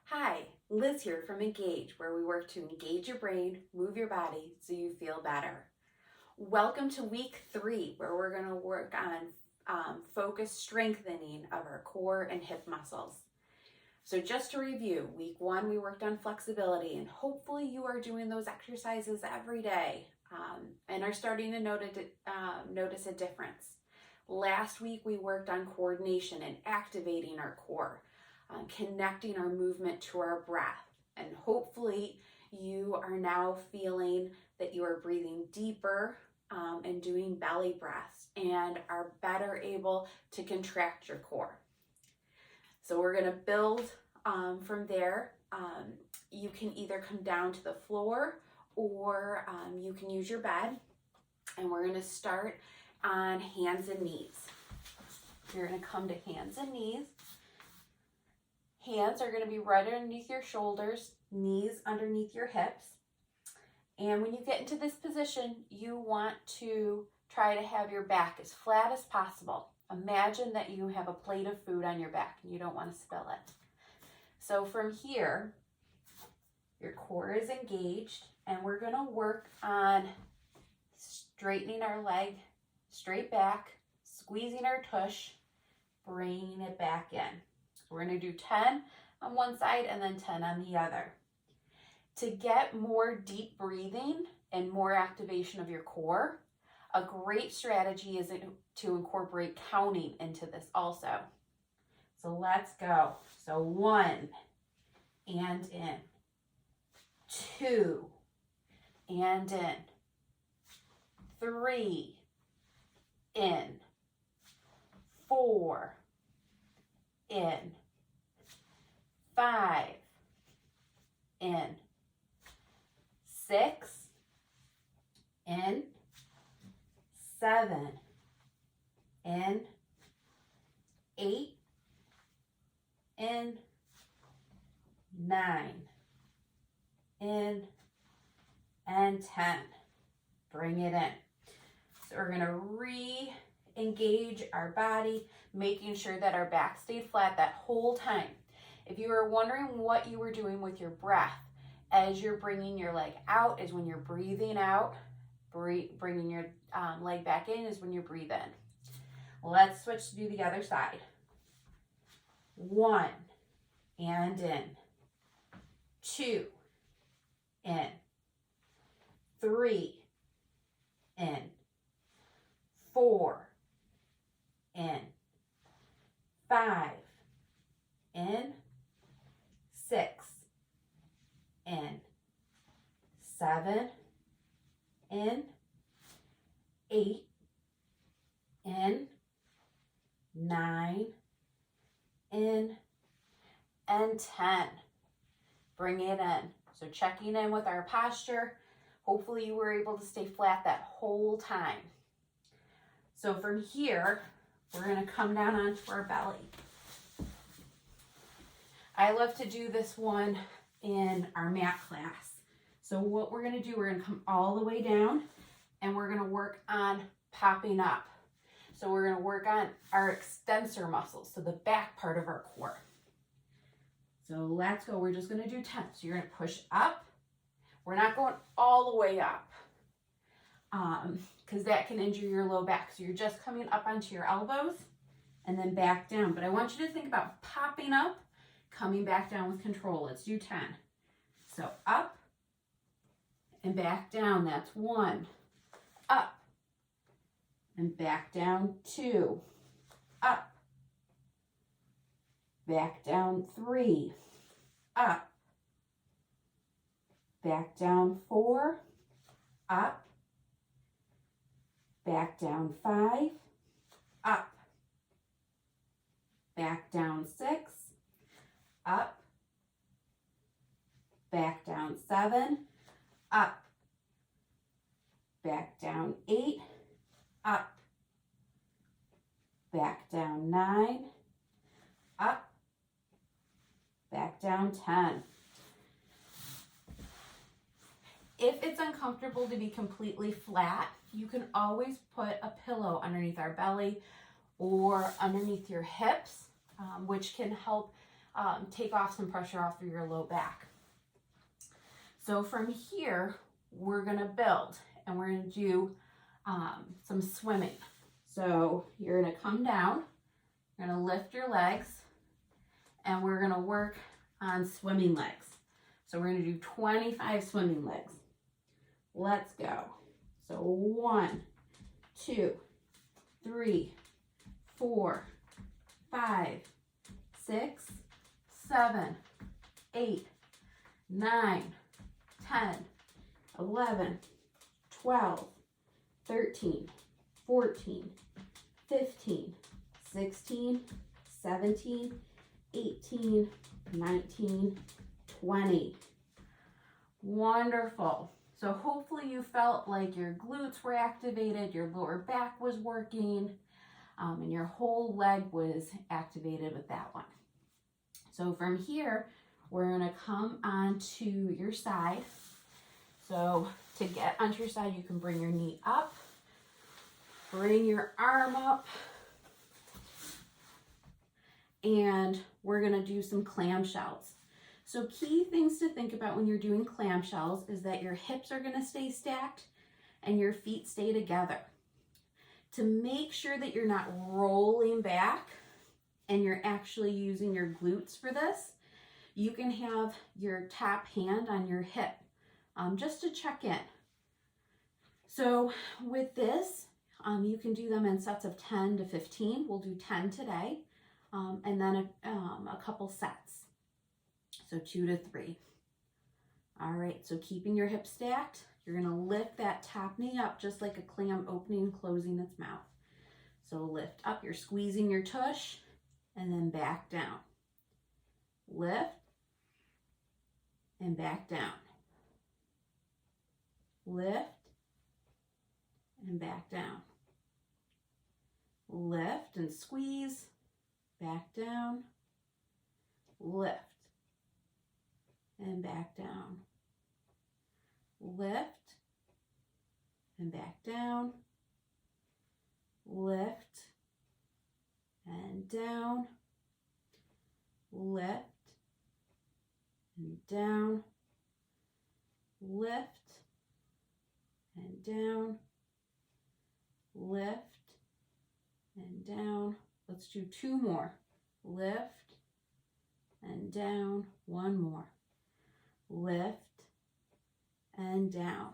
Hi, Liz here from Engage, where we work to engage your brain, move your body so you feel better. Welcome to week 3, where we're going to work on focused strengthening of our core and hip muscles. So just to review, week 1 we worked on flexibility, and hopefully you are doing those exercises every day and are starting to notice a difference. Last week we worked on coordination and activating our core, connecting our movement to our breath, and hopefully you are now feeling that you are breathing deeper and doing belly breaths and are better able to contract your core. So we're going to build from there. You can either come down to the floor or you can use your bed, and we're going to start on hands and knees. You're going to come to hands and knees. Hands are going to be right underneath your shoulders, knees underneath your hips. And when you get into this position, you want to try to have your back as flat as possible. Imagine that you have a plate of food on your back and you don't want to spill it. So from here, your core is engaged, and we're going to work on straightening our leg straight back, squeezing our tush, bringing it back in. So we're going to do 10 on one side and then 10 on the other. To get more deep breathing and more activation of your core, a great strategy is to incorporate counting into this also. So let's go. So 1 and in, 2 and in, 3 in, 4 in, 5 in, 6 in, 7 in, 8 in, 9 in, and 10. Bring it in. So we're going to re-engage our body, making sure that our back stayed flat that whole time. If you were wondering what you were doing with your breath as you're bringing your leg out is when you're breathing out, bringing your leg back in is when you breathe in. Let's switch to do the other side. 1 and in, 2 in, 3 in, 4 in, 5 in, 6 in, 7 in, 8 in, 9 in, and 10. Bring it in. So checking in with our posture. Hopefully you were able to stay flat that whole time. So from here, we're going to come down onto our belly. I love to do this one in our mat class. So what we're going to do, we're going to come all the way down and we're going to work on popping up. So we're going to work on our extensor muscles, so the back part of our core. So let's go. We're just going to do 10. So you're going to push up. We're not going all the way up because that can injure your low back. So you're just coming up onto your elbows and then back down. But I want you to think about popping up, coming back down with control. Let's do 10. So up and back down. That's 1. Up and back down. 2. Up. Back down. 3. Up. Back down. 4. Up. Back down. 5. Up. Back down. 6. Up. Back down. 7. Up. Back down. 8. Up. Back down. 9. Up. Back down. 10. If it's uncomfortable to be completely flat, you can always put a pillow underneath our belly or underneath your hips, which can help take off some pressure off of your low back. So from here, we're gonna build and we're gonna do some swimming. So you're gonna come down, you're gonna lift your legs, and we're gonna work on swimming legs. So we're gonna do 25 swimming legs. Let's go. So 1, 2, 3, 4, 5, 6, 7, 8, 9, 10, 11, 12, 13, 14, 15, 16, 17, 18, 19, 20. Wonderful. So hopefully you felt like your glutes were activated, your lower back was working, and your whole leg was activated with that one. So from here, we're gonna come onto your side. So to get onto your side, you can bring your knee up, bring your arm up, and we're gonna do some clamshells. So key things to think about when you're doing clamshells is that your hips are gonna stay stacked and your feet stay together. To make sure that you're not rolling back and you're actually using your glutes for this, you can have your top hand on your hip just to check in. So with this, you can do them in sets of 10 to 15. We'll do 10 today, and then a couple sets. So 2 to 3. All right, so keeping your hips stacked, you're gonna lift that top knee up just like a clam opening and closing its mouth. So lift up, you're squeezing your tush, and then back down. Lift, and back down. Lift, and back down. Lift and squeeze, back down. Lift, and back down. Lift, and back down. Lift, and down. Lift, and down. Lift, and down. Lift, and down. Let's do 2 more. Lift, and down. 1 more. Lift, and down.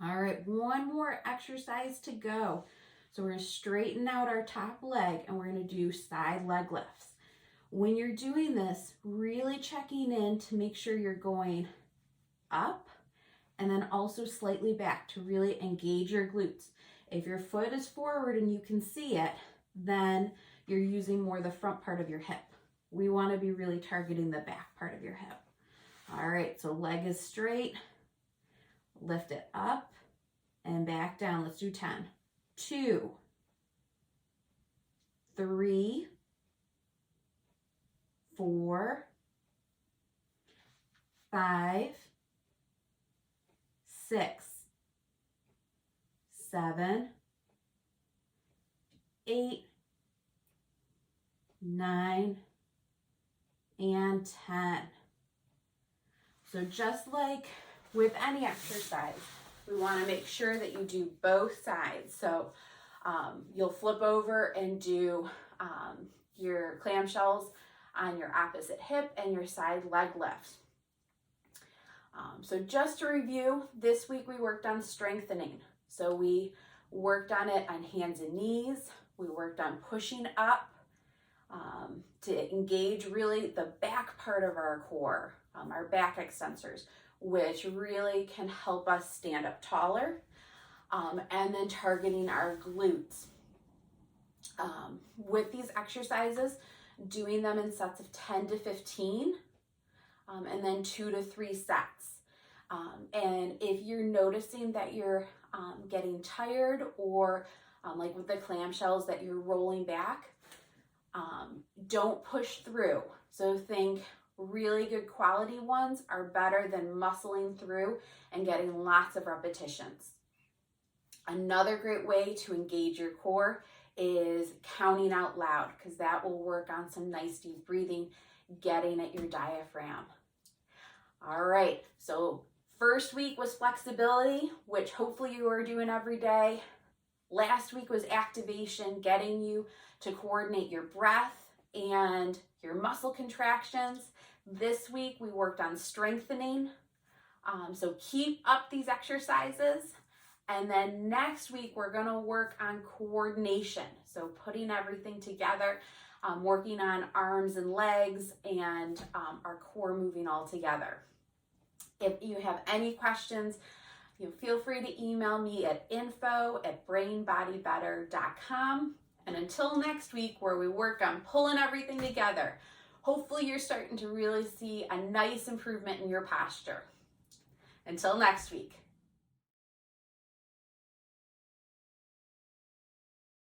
All right, 1 more exercise to go. So we're gonna straighten out our top leg and we're gonna do side leg lifts. When you're doing this, really checking in to make sure you're going up and then also slightly back to really engage your glutes. If your foot is forward and you can see it, then you're using more the front part of your hip. We want to be really targeting the back part of your hip. All right, so leg is straight. Lift it up and back down. Let's do 10. 2, 3, 4, 5, 6, 7, 8, 9, and 10. So just like with any exercise, we want to make sure that you do both sides. So you'll flip over and do your clamshells on your opposite hip and your side leg lifts. So just to review, this week we worked on strengthening. So we worked on it on hands and knees. We worked on pushing up to engage really the back part of our core, our back extensors, which really can help us stand up taller, and then targeting our glutes. With these exercises, doing them in sets of 10 to 15, and then 2 to 3 sets. And if you're noticing that you're getting tired or like with the clamshells that you're rolling back, don't push through. So think really good quality ones are better than muscling through and getting lots of repetitions. Another great way to engage your core is counting out loud, because that will work on some nice deep breathing getting at your diaphragm. All right, so first week was flexibility, which hopefully you are doing every day. Last week was activation, getting you to coordinate your breath and your muscle contractions. This week we worked on strengthening. So keep up these exercises. And then next week we're gonna work on coordination. So putting everything together, working on arms and legs and our core moving all together. If you have any questions, feel free to email me at info@brainbodybetter.com. And until next week, where we work on pulling everything together, hopefully you're starting to really see a nice improvement in your posture. Until next week.